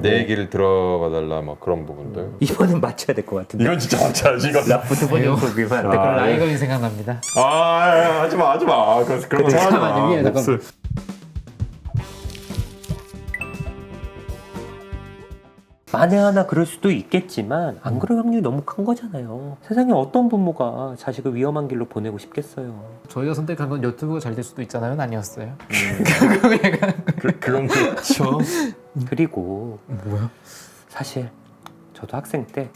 내 얘기를 들어봐 달라 막 그런 부분들. 이번엔 맞춰야 될 것 같은데. 이건 진짜 맞춰야지 이건. 라프트 버전 소비만 안 돼. 그럼 라이건이 생각납니다. 하지마. 그런 거 잠깐만요, 위에 하지마. 잠깐만. 만에 하나 그럴 수도 있겠지만 안 그럴 확률이 너무 큰 거잖아요. 세상에 어떤 부모가 자식을 위험한 길로 보내고 싶겠어요. 저희가 선택한 건 유튜브가 잘 될 수도 있잖아요. 아니었어요. 그건 그렇죠. 그리고 뭐야? 사실 저도 학생 때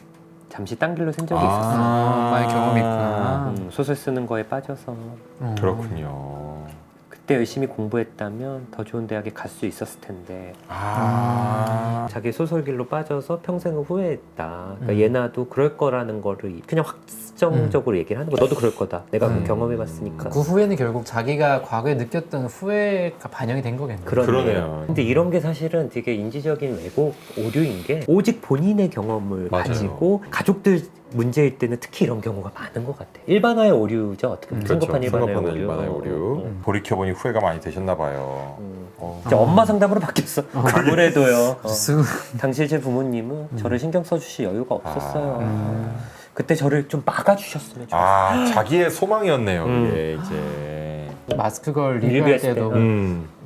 잠시 딴 길로 센 적이 있었어요. 많이 경험이 있구나. 소설 쓰는 거에 빠져서 그렇군요. 그때 열심히 공부했다면 더 좋은 대학에 갈 수 있었을 텐데 자기 소설길로 빠져서 평생을 후회했다. 그러니까 예나도 그럴 거라는 거를 그냥 확정적으로 얘기를 하는 거야. 너도 그럴 거다. 내가 그걸 경험해봤으니까. 그 후회는 결국 자기가 과거에 느꼈던 후회가 반영이 된 거겠네요. 그러네요. 근데 이런 게 사실은 되게 인지적인 왜곡 오류인 게 오직 본인의 경험을 맞아요. 가지고 가족들 문제일 때는 특히 이런 경우가 많은 것 같아. 일반화의 오류죠. 어떻게 보면 성급한 일반화의 오류. 일반화의 오류. 돌이켜보니 후회가 많이 되셨나 봐요. 이제 엄마 상담으로 바뀌었어. 아무래도요. 쓰고 당시 제 부모님은 저를 신경 써주실 여유가 없었어요. 그때 저를 좀 막아주셨으면 좋겠어요. 자기의 소망이었네요. 그게 이제. 마스크 걸 리뷰할 리뷰했을 때도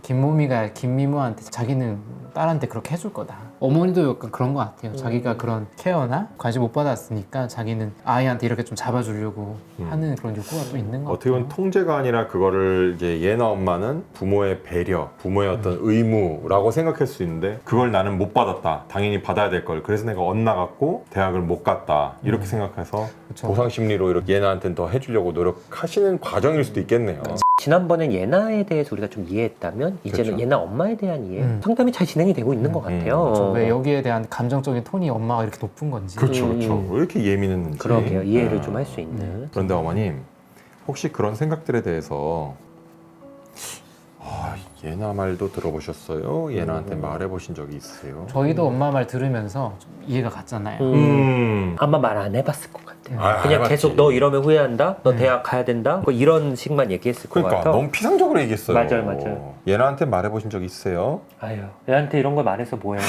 김모미가 김미모한테 자기는 딸한테 그렇게 해줄 거다. 어머니도 약간 그런 것 같아요. 자기가 그런 케어나 관심 못 받았으니까 자기는 아이한테 이렇게 좀 잡아주려고 하는 그런 욕구가 또 있는 것 어떻게 같아요. 보면 통제가 아니라 그거를 이제 얘나 엄마는 부모의 배려, 부모의 어떤 의무라고 생각할 수 있는데 그걸 나는 못 받았다. 당연히 받아야 될 걸. 그래서 내가 엇나갔고 대학을 못 갔다. 이렇게 생각해서 그쵸. 보상 심리로 이렇게 얘나한테는 더 해주려고 노력하시는 과정일 수도 있겠네요. 지난번엔 예나에 대해서 우리가 좀 이해했다면 이제는 그렇죠. 예나 엄마에 대한 이해 상담이 잘 진행이 되고 있는 것 같아요. 왜 여기에 대한 감정적인 톤이 엄마가 이렇게 높은 건지. 그렇죠. 왜 이렇게 예민했는지. 그러게요. 이해를 좀 할 수 있는. 그런데 어머님, 혹시 그런 생각들에 대해서 얘나 말도 들어보셨어요? 얘나한테 말해보신 적이 있으세요? 저희도 엄마 말 들으면서 좀 이해가 갔잖아요. 아마 말 안 해봤을 것 같아요. 안 그냥 해봤지. 계속 너 이러면 후회한다? 너 대학 가야 된다? 뭐 이런 식만 얘기했을 것 그러니까 같아. 너무 피상적으로 얘기했어요. 맞아요. 얘나한테 말해보신 적 있으세요? 아유, 얘한테 이런 걸 말해서 뭐해요.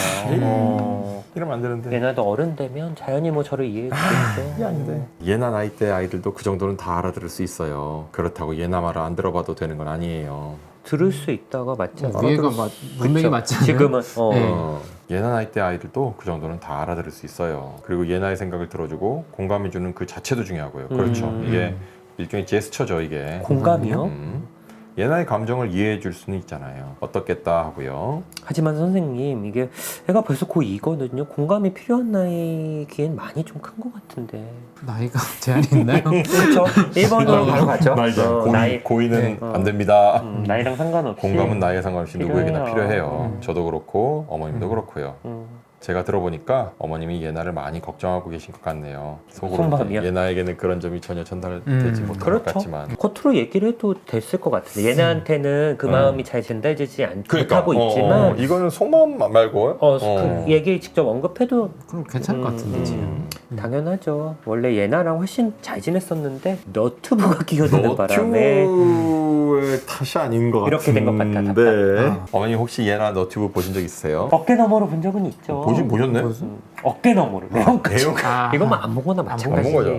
이러면 안 되는데. 얘나도 어른 되면 자연히 뭐 저를 이해해 주겠죠. 얘나 나이 때 아이들도 그 정도는 다 알아들을 수 있어요. 그렇다고 얘나 말을 안 들어봐도 되는 건 아니에요. 들을 수 있다가 맞지 않아? 위에가 문맥이 그쵸. 맞잖아요. 지금은 네. 얘나 나이 때 아이들도 그 정도는 다 알아들을 수 있어요. 그리고 얘나의 생각을 들어주고 공감해주는 그 자체도 중요하고요. 그렇죠. 이게 일종의 제스처죠, 이게. 공감이요? 얘나의 감정을 이해해 줄 수는 있잖아요. 어떻겠다 하고요. 하지만 선생님 이게 애가 벌써 고2거든요. 공감이 필요한 나이기엔 많이 좀 큰 것 같은데. 나이가 제한이 있나요? 그렇죠. 1번으로 바로 가죠. 나이, 고의는 네. 안 됩니다. 나이랑 상관없이 공감은 나이에 상관없이 누구에게나 필요해요. 필요해요. 저도 그렇고 어머님도 그렇고요. 제가 들어보니까 어머님이 예나를 많이 걱정하고 계신 것 같네요. 속으로 속마음이요? 예나에게는 그런 점이 전혀 전달되지 못한 것 그렇죠. 같지만. 겉으로 얘기를 해도 됐을 것 같은데 얘네한테는 그 마음이 잘 전달되지 못하고 그러니까, 있지만 이거는 속마음 말고 그 얘기 직접 언급해도 그럼 괜찮을 것 같은데 지금. 당연하죠. 원래 예나랑 훨씬 잘 지냈었는데 너튜브가 끼어드는 바람에 너튜브의 탓이 아닌 것 이렇게 된 것 같아, 같은데. 어머니 혹시 예나 너튜브 보신 적 있으세요? 어깨 너머로 본 적은 있죠. 보셨네? 어깨 너머로. 내용 내용 이건 뭐 아무거나 마찬가지지. 본 거죠.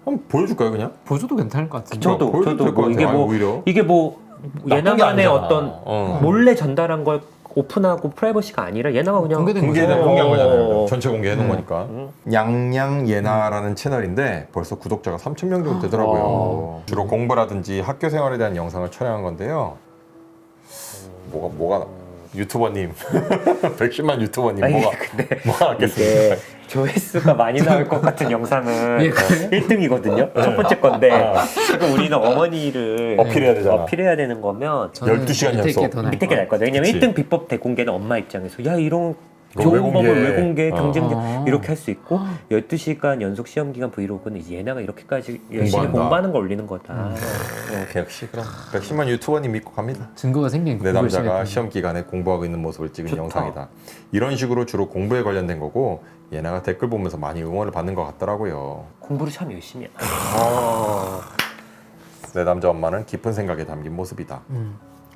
한번 보여줄까요 그냥? 보조도 괜찮을 것 같은데. 저도 보여줄 것 뭐 이게 같아요. 뭐 오히려. 이게 뭐 나쁜 게 예나만의 아니잖아. 어떤 몰래 전달한 걸 오픈하고 프라이버시가 아니라 예나가 그냥 공개된 공개한 거잖아요. 어. 전체 공개해놓은 거니까. 냥냥 예나라는 채널인데 벌써 구독자가 3,000명 정도 되더라고요. 주로 공부라든지 학교 생활에 대한 영상을 촬영한 건데요. 뭐가 유튜버님 110만 유튜버님 아니, 뭐가 하겠습니까? 이게 조회수가 많이 나올 것 같은 영상은 예, 그래요? 1등이거든요. 첫 번째 건데 지금 우리는 어머니를 어필해야 되잖아. 어필해야 되는 거면 12시간 밑에 연속. 게 더 나을 밑에 게 나을 거다. 왜냐면 그치. 1등 비법 대공개는 엄마 입장에서 야 이런 왜 좋은 공개해? 법을 왜 공개 경쟁력 아. 이렇게 할 수 있고 12시간 연속 시험기간 브이로그는 이제 얘네가 이렇게까지 열심히 공부한다. 공부하는 걸 올리는 거다. 역시 그럼 110만 유튜버님 믿고 갑니다. 증거가 생긴 내 그걸 남자가 심했군요. 시험 기간에 공부하고 있는 모습을 찍은 좋다. 영상이다. 이런 식으로 주로 공부에 관련된 거고 얘네가 댓글 보면서 많이 응원을 받는 것 같더라고요. 공부를 참 열심히 해. 내 남자 엄마는 깊은 생각에 담긴 모습이다.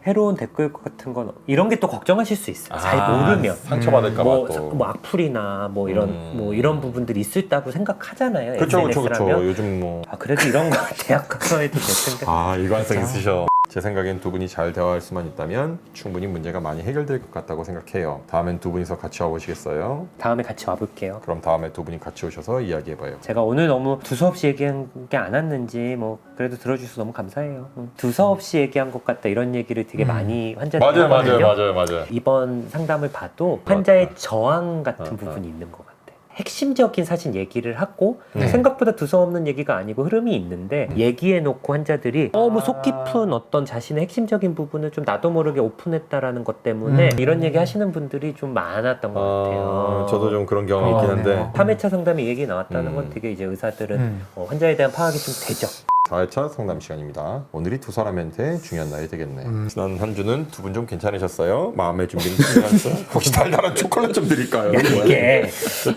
해로운 댓글 같은 건 이런 게 또 걱정하실 수 있어요. 잘 모르면 상처받을까 봐 뭐, 또. 뭐 악플이나 뭐 이런 부분들이 있을다고 생각하잖아요. 그렇죠, 그렇죠, SNS라면. 그렇죠. 요즘 뭐. 아 그래도 이런 거 대학 가서 해도 될 텐데. 아, 일관성 있으셔. 제 생각엔 두 분이 잘 대화할 수만 있다면 충분히 문제가 많이 해결될 것 같다고 생각해요. 다음엔 두 분이서 같이 와보시겠어요? 다음에 같이 와볼게요. 그럼 다음에 두 분이 같이 오셔서 이야기해봐요. 제가 오늘 너무 두서없이 얘기한 게 안 왔는지 뭐 그래도 들어주셔서 너무 감사해요. 두서없이 얘기한 것 같다 이런 얘기를 되게 많이 환자들이 하거든요. 맞아요. 이번 상담을 봐도 환자의 저항 같은 어. 부분이 있는 것 같아. 핵심적인 사실 얘기를 하고 네. 생각보다 두서없는 얘기가 아니고 흐름이 있는데 얘기해놓고 환자들이 너무 속 깊은 어떤 자신의 핵심적인 부분을 좀 나도 모르게 오픈했다라는 것 때문에 이런 얘기 하시는 분들이 좀 많았던 것 같아요. 저도 좀 그런 경험이 있긴 한데 3회차 상담에 얘기 나왔다는 건 되게 이제 의사들은 환자에 대한 파악이 좀 되죠. 4회차 상담 시간입니다. 오늘이 두 사람한테 중요한 날이 되겠네. 지난 한 주는 두 분 좀 괜찮으셨어요? 마음의 준비는 끝났어요? 혹시 달달한 초콜릿 좀 드릴까요? 이게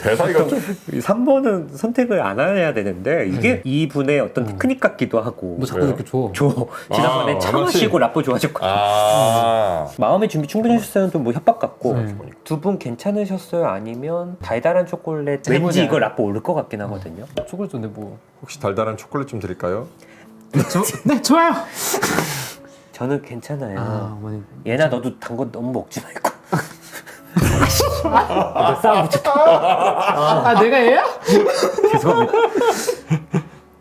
대사이가 좀 3번은 선택을 안 해야 되는데 이게 이분의 어떤 테크닉 같기도 하고 뭐 자꾸 그래요? 이렇게 줘. 지난번에 차 하나씩. 마시고 라뽀 좋아졌거든요. 마음의 준비 충분하셨어요? 좀 뭐 협박 같고 두 분 괜찮으셨어요? 아니면 달달한 초콜릿 왠지 해보자. 이거 라뽀 오를 것 같긴 하거든요. 초콜릿 줬는데 뭐. 혹시 달달한 초콜릿 좀 드릴까요? 네, 좋아요. 저는 괜찮아요. 어머니. 얘나 너도 단 거 너무 먹지 말고. 이거 싸움 붙였다. 내가 얘야? 죄송합니다.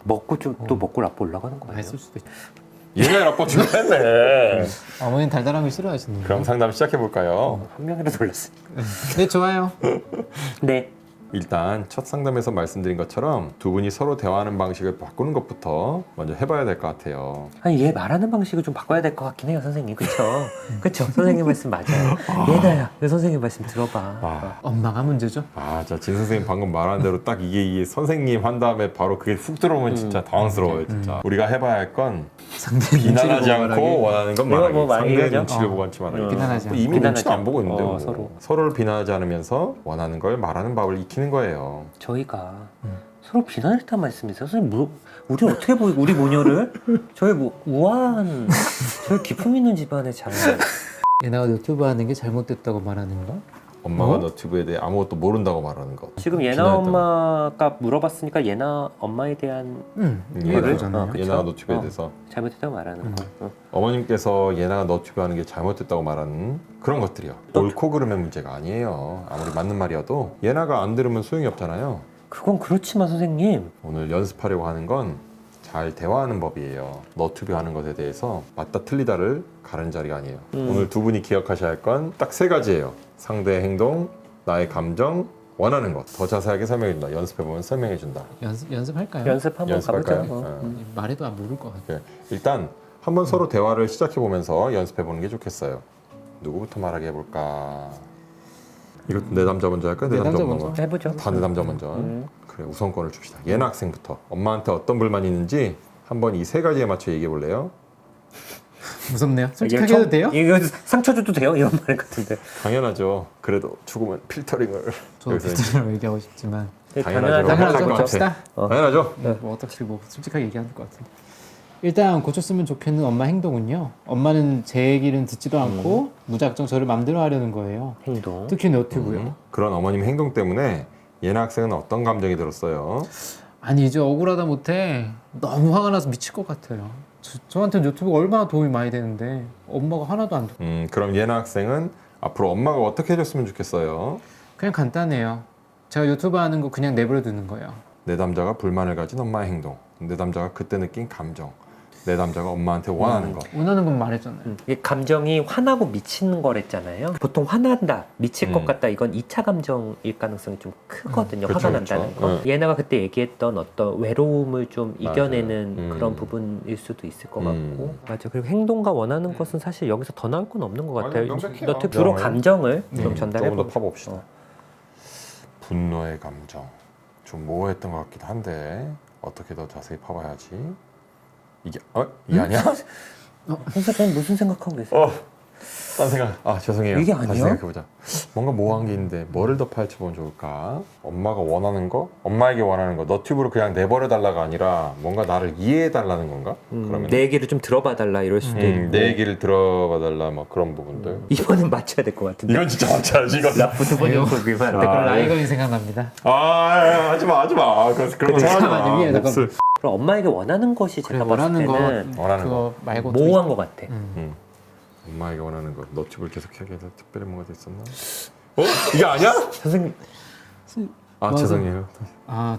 먹고 좀 또 먹고 라뽀 올라가는 거예요. 했을 수도 있. 얘가 라뽀 준비했네. 어머니는 달달한 거 싫어하시는 그럼 상담 시작해볼까요? 한 명이라도 올랐으니까. 네, 좋아요. 네. 일단 첫 상담에서 말씀드린 것처럼 두 분이 서로 대화하는 방식을 바꾸는 것부터 먼저 해봐야 될 것 같아요. 아니 얘 말하는 방식을 좀 바꿔야 될 것 같긴 해요, 선생님. 그렇죠? 그렇죠. 선생님 말씀 맞아요. 얘나야, 내 선생님 말씀 들어봐. 엄마가 문제죠? 자, 진 선생님 방금 말한 대로 딱 이게 선생님 한 다음에 바로 그게 훅 들어오면 진짜 당황스러워요, 진짜. 우리가 해봐야 할 건 상대 비난하지 않고 원하는 건 이거 말하기. 뭐 많이 상대 얘기하죠? 눈치를 보고 하지 말아요. 비난하지 않고. 이미 비난하지 눈치도 안 보고 있는데 뭐. 서로. 서로를 비난하지 않으면서 원하는 걸 말하는 법을 익히는 거예요. 저희가 서로 비난했단 말씀이세요? 선생님, 뭐, 우리 어떻게 보이고, 우리 모녀를? 저희 뭐, 우아한, 저희 기품 있는 집안의 자녀. 얘나가 유튜브 하는 게 잘못됐다고 말하는 거? 엄마가 너튜브에 대해 아무것도 모른다고 말하는 것. 지금 예나 비난했다고. 엄마가 물어봤으니까 예나 엄마에 대한 얘나가 이거잖아요. 그쵸? 얘나가 너튜브에 어. 대해서 잘못했다고 말하는 거. 어머님께서 얘나가 너튜브 하는 게 잘못됐다고 말하는 그런 것들이요. 옳고 그름의 문제가 아니에요. 아무리 맞는 말이어도 얘나가 안 들으면 소용이 없잖아요. 그건 그렇지만 선생님. 오늘 연습하려고 하는 건 잘 대화하는 법이에요. 너튜브 하는 것에 대해서 맞다 틀리다를 가른 자리가 아니에요. 오늘 두 분이 기억하셔야 할 건 딱 세 가지예요. 상대의 행동, 나의 감정, 원하는 것. 더 자세하게 설명해준다. 연습해보면 설명해준다. 연습할까요? 연습 한번 연습할까요? 가보죠. 말해도 안 모를 것 같아. 일단 한번 서로 대화를 시작해보면서 연습해보는 게 좋겠어요. 누구부터 말하게 해볼까? 이거 내 남자 먼저 할까? 내 내 남자 남자 먼저. 먼저. 해보죠. 다 내 남자 먼저. 그래, 우선권을 줍시다. 예나 학생부터. 엄마한테 어떤 불만이 있는지 한번 이 세 가지에 맞춰 얘기해 볼래요? 무섭네요. 솔직하게 해도 돼요? 이거 상처 줘도 돼요? 이런 말 같은데. 당연하죠. 그래도 죽으면 필터링을. 저도 여기서 비슷하게 얘기하고 싶지만 당연하죠. 당연하죠. 못할 것 같아. 합시다. 당연하죠. 뭐 어떻게 뭐 솔직하게 얘기하는 것 같은데. 일단 고쳤으면 좋겠는 엄마 행동은요. 엄마는 제 얘기는 듣지도 않고 무작정 저를 맘대로 하려는 거예요. 행동. 특히 너튜브요. 그런 어머님 행동 때문에 예나 학생은 어떤 감정이 들었어요? 아니 이제 억울하다 못해 너무 화가 나서 미칠 것 같아요. 저한테 유튜브가 얼마나 도움이 많이 되는데 엄마가 하나도 안 돼. 그럼 예나 학생은 앞으로 엄마가 어떻게 해줬으면 좋겠어요? 그냥 간단해요. 제가 유튜브 하는 거 그냥 내버려 두는 거예요. 내 남자가 불만을 가진 엄마의 행동, 내 남자가 그때 느낀 감정, 내 남자가 엄마한테 원하는 것. 원하는 건 말했잖아요. 이게 감정이 화나고 미치는 거랬잖아요. 보통 화난다, 미칠 것 같다 이건 2차 감정일 가능성이 좀 크거든요. 그쵸, 화가 난다는 그쵸. 거. 얘네가 그때 얘기했던 어떤 외로움을 좀 맞아요. 이겨내는 그런 부분일 수도 있을 것 같고. 맞아. 그리고 행동과 원하는 것은 사실 여기서 더 나올 건 없는 것 같아요. 명백해요. 너트 주로 감정을 좀 조금 전달해보고 더 파봅시다. 분노의 감정. 좀 모호했던 것 같기도 한데 어떻게 더 자세히 파봐야지. 이게 아니야? 선생님 무슨 생각하고 계세요? 딴 생각. 아 죄송해요. 이게 다시 아니야? 생각해보자. 뭔가 모호한 게 있는데 뭐를 더 파헤쳐보면 좋을까? 엄마가 원하는 거, 엄마에게 원하는 거. 너튜브로 그냥 내버려 달라가 아니라 뭔가 나를 이해해 달라는 건가? 그러면 내 얘기를 좀 들어봐 달라 이럴 수도 있고. 내 얘기를 들어봐 달라 뭐 그런 부분들. 이번엔 맞춰야 될 것 같은데. 이건 진짜 맞춰야지 이거. 라프 두 번 연속 위반. 그럼 라이건이 생각납니다. 아 하지마. 그런 거 잠깐만요, 위에 생각하지 마. 잠깐만. 그럼 엄마에게 원하는 것이 그래, 제가 봤을 원하는 거 때는 원하는 그거 말고 또 모호한 것 같아. 엄마에게 원하는 거. 너튜브를 계속 하게 해서 특별히 뭐가 더 있었나? 이게 아니야? 선생님 아 맞아. 죄송해요. 아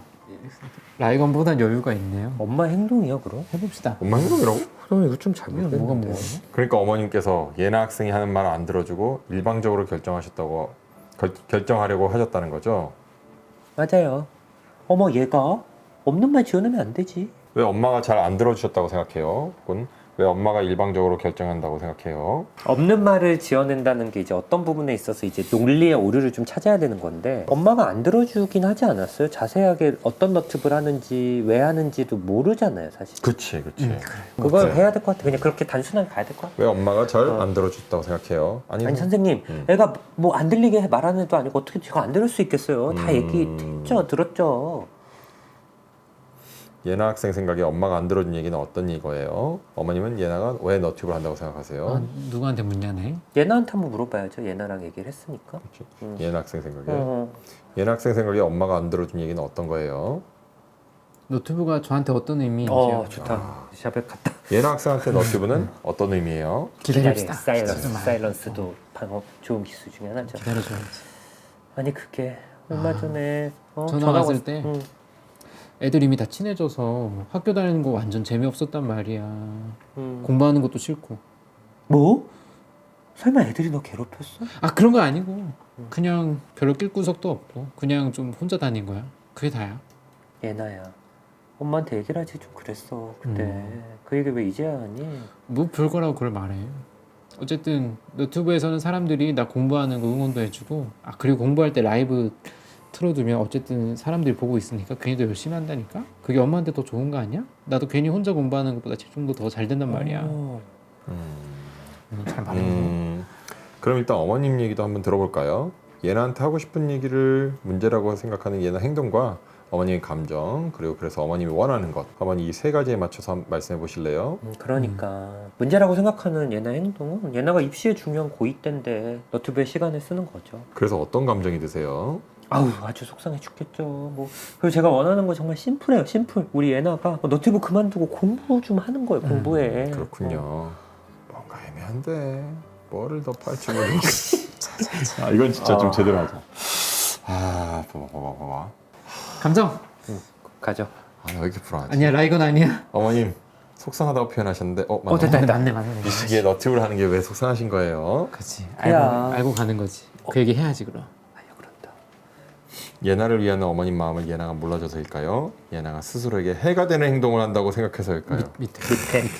라이건보단 여유가 있네요. 엄마 행동이야 그럼? 해봅시다. 엄마 행동이라고? 형 이거 좀 잘 이건 뭐가 뭐가? 그러니까 어머님께서 예나 학생이 하는 말을 안 들어주고 일방적으로 결정하셨다고 결정하려고 하셨다는 거죠. 맞아요. 어머 얘가 없는 말 지어내면 안 되지. 왜 엄마가 잘 안 들어주셨다고 생각해요? 혹은 왜 엄마가 일방적으로 결정한다고 생각해요? 없는 말을 지어낸다는 게 이제 어떤 부분에 있어서 이제 논리의 오류를 좀 찾아야 되는 건데 엄마가 안 들어주긴 하지 않았어요? 자세하게 어떤 너튜브를 하는지 왜 하는지도 모르잖아요 사실. 그치. 그걸 네. 해야 될 것 같아. 그냥 그렇게 단순하게 가야 될 것 같아. 왜 엄마가 잘 안 들어줬다고 생각해요? 아니 선생님 애가 뭐 안 들리게 말하는 애도 아니고 어떻게 제가 안 들을 수 있겠어요. 다 얘기했죠. 들었죠. 예나 학생 생각에 엄마가 안 들어준 얘기는 어떤 이거예요? 어머님은 예나가 왜 너튜브를 한다고 생각하세요? 아, 누구한테 묻냐네. 예나한테 한번 물어봐야죠. 예나랑 얘기를 했으니까. 예나 학생 생각에 어. 예나 학생 생각에 엄마가 안 들어준 얘기는 어떤 거예요? 노트북가 저한테 어떤 의미인지요? 좋다. 샵에 갔다. 예나 학생한테 너튜브는 어떤 의미예요? 기다립시다. 사일런스도 방어 좋은 기술 중에 하나죠. 기다려줘야지. 아니 그게 얼마 전에 전화 왔을 왔- 때? 응. 애들 이미 다 친해져서 학교 다니는 거 완전 재미없었단 말이야. 응. 공부하는 것도 싫고. 뭐? 설마 애들이 너 괴롭혔어? 아 그런 거 아니고 그냥 별로 낄 구석도 없고 그냥 좀 혼자 다닌 거야. 그게 다야. 예나야. 엄마한테 얘기를 하지 좀 그랬어 그때. 그 얘기 왜 이제야 하니? 뭐 별거라고 그걸 말해. 어쨌든 너튜브에서는 사람들이 나 공부하는 거 응원도 해주고 아 그리고 공부할 때 라이브 틀어두면 어쨌든 사람들이 보고 있으니까 괜히 더 열심히 한다니까? 그게 엄마한테 더 좋은 거 아니야? 나도 괜히 혼자 공부하는 것보다 집중도 더 잘 된단 말이야. 잘 말해. 그럼 일단 어머님 얘기도 한번 들어볼까요? 예나한테 하고 싶은 얘기를 문제라고 생각하는 예나 행동과 어머님의 감정 그리고 그래서 어머님이 원하는 것 한번 이 세 가지에 맞춰서 한번 말씀해 보실래요? 그러니까 문제라고 생각하는 예나 행동은 예나가 입시에 중요한 고2 때인데 너튜브에 시간을 쓰는 거죠. 그래서 어떤 감정이 드세요? 아우 아주 속상해 죽겠죠. 뭐 그리고 제가 원하는 거 정말 심플해요. 심플. 우리 예나가 너튜브 그만두고 공부 좀 하는 거예요. 공부해. 그렇군요. 뭔가 애매한데 뭐를 더 파헤쳐보는 아 이건 진짜 좀 제대로 하자. 아 봐봐. 감정. 가죠. 아, 나 왜 이렇게 불안하지? 아니야 라이건 아니야. 어머님 속상하다고 표현하셨는데 맞나? 됐다. 맞네. 이 시기에 너튜브를 하는 게 왜 속상하신 거예요? 그렇지. 야. 알고 가는 거지. 그 얘기 해야지 그럼. 아야 그런다. 예나를 위한 어머님 마음을 예나가 몰라줘서일까요? 예나가 스스로에게 해가 되는 행동을 한다고 생각해서일까요? 밑에.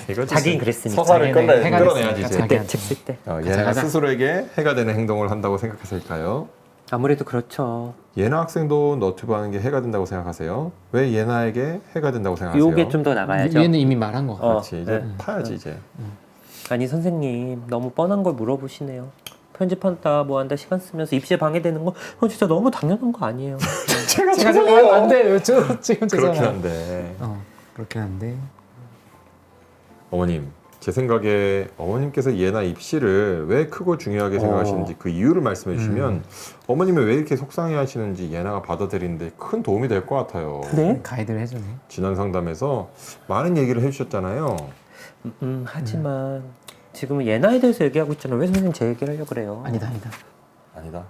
밑에 자기는 그랬으니까. 서사를 자기는 해가 끌어내야지 됐으니까 이제. 자기한테. 책 쓸 때. 예나가 가자. 스스로에게 해가 되는 행동을 한다고 생각해서일까요? 아무래도 그렇죠. 예나 학생도 너튜브 하는 게 해가 된다고 생각하세요? 왜 예나에게 해가 된다고 생각하세요? 요게 좀 더 나가야죠. 얘는 이미 말한 거 같아. 그렇지 이제 네. 파야지 이제. 아니 선생님 너무 뻔한 걸 물어보시네요. 편집한다 뭐한다 시간 쓰면서 입시에 방해되는 거 진짜 너무 당연한 거 아니에요. 제가 안 돼. 지금 그렇긴 제가 한데 그렇긴 한데. 어머님 제 생각에 어머님께서 예나 입시를 왜 크고 중요하게 생각하시는지 그 이유를 말씀해 주시면 어머님이 왜 이렇게 속상해 하시는지 예나가 받아들이는데 큰 도움이 될 것 같아요. 네? 가이드를 해주네. 지난 상담에서 많은 얘기를 해주셨잖아요. 하지만 지금은 예나에 대해서 얘기하고 있잖아요. 왜 선생님 제 얘기를 하려고 그래요? 아니다. 아니다.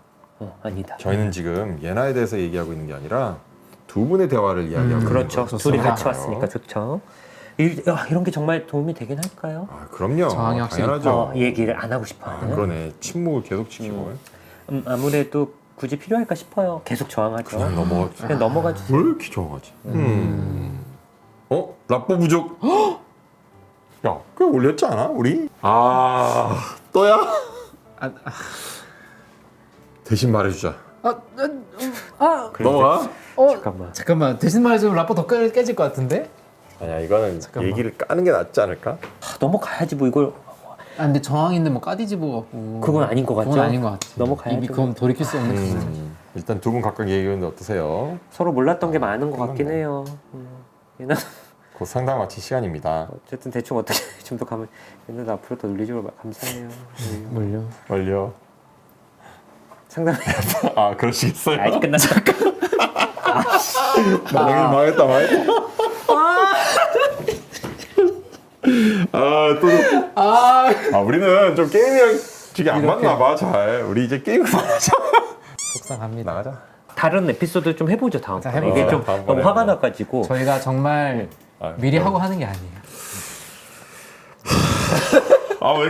아니다. 저희는 지금 예나에 대해서 얘기하고 있는 게 아니라 두 분의 대화를 이야기하고 있는 그렇죠. 거예요. 둘이 같이 그렇죠. 왔으니까 좋죠. 이런 게 정말 도움이 되긴 할까요? 아, 그럼요. 정황이 확실히 당연하죠. 얘기를 안 하고 싶어하는. 그러네. 침묵을 계속 지키고. 아무래도 굳이 필요할까 싶어요. 계속 저항하죠. 그냥 넘어가. 그냥 넘어가 주세요. 왜 이렇게 좋아하지? 라뽀 부족. 야, 꽤 올렸지 않아 우리? 또야? 대신 말해주자. 넘어가. 잠깐만. 대신 말해주면 라퍼 더 깨질 것 같은데? 아니야, 이거는 잠깐만. 얘기를 까는 게 낫지 않을까? 넘어가야지 뭐 이걸. 아, 근데 저항 있는 뭐 까디지보 같고 그건 아닌 것 같죠? 그건 아닌 것 같아. 넘어가야죠. 이미 그건 돌이킬 수 없는 거죠. 일단 두 분 각각 얘기했는데 어떠세요? 서로 몰랐던 게 많은 것 같긴 끝났네. 해요. 얘나 곧 상담 마칠 시간입니다. 어쨌든 대충 어떻게 좀 더 가면 얘나도 앞으로 더 논리적으로 감사해요. 뭘요? 멀려. 상담 아 그러시겠어요? 아직 끝나지 망했다. 우리는 좀 게임이랑 되게 안 맞나 봐. 잘. 우리 이제 게임을 하자. 속상합니다. 나가자. 다른 에피소드 좀 해보죠 다음 자, 번에. 해보자. 이게 좀 다음번에 너무 화가 해보자. 나가지고 저희가 정말 미리 하고 하는 게 아니에요. 왜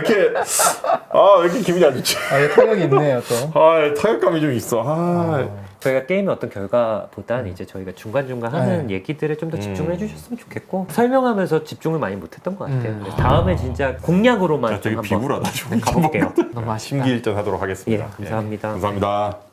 이렇게 기분이 안 좋지? 타격이 있네요 또. 타격감이 좀 있어. 저희가 게임의 어떤 결과보단 이제 저희가 중간중간 하는 얘기들에 좀 더 집중을 해주셨으면 좋겠고 설명하면서 집중을 많이 못했던 것 같아요. 그래서 다음에 진짜 공략으로만 되게 좀 한번 비굴하다. 좀 가볼게요. 너무 아쉽다. 심기일전 하도록 하겠습니다. 예, 감사합니다. 감사합니다.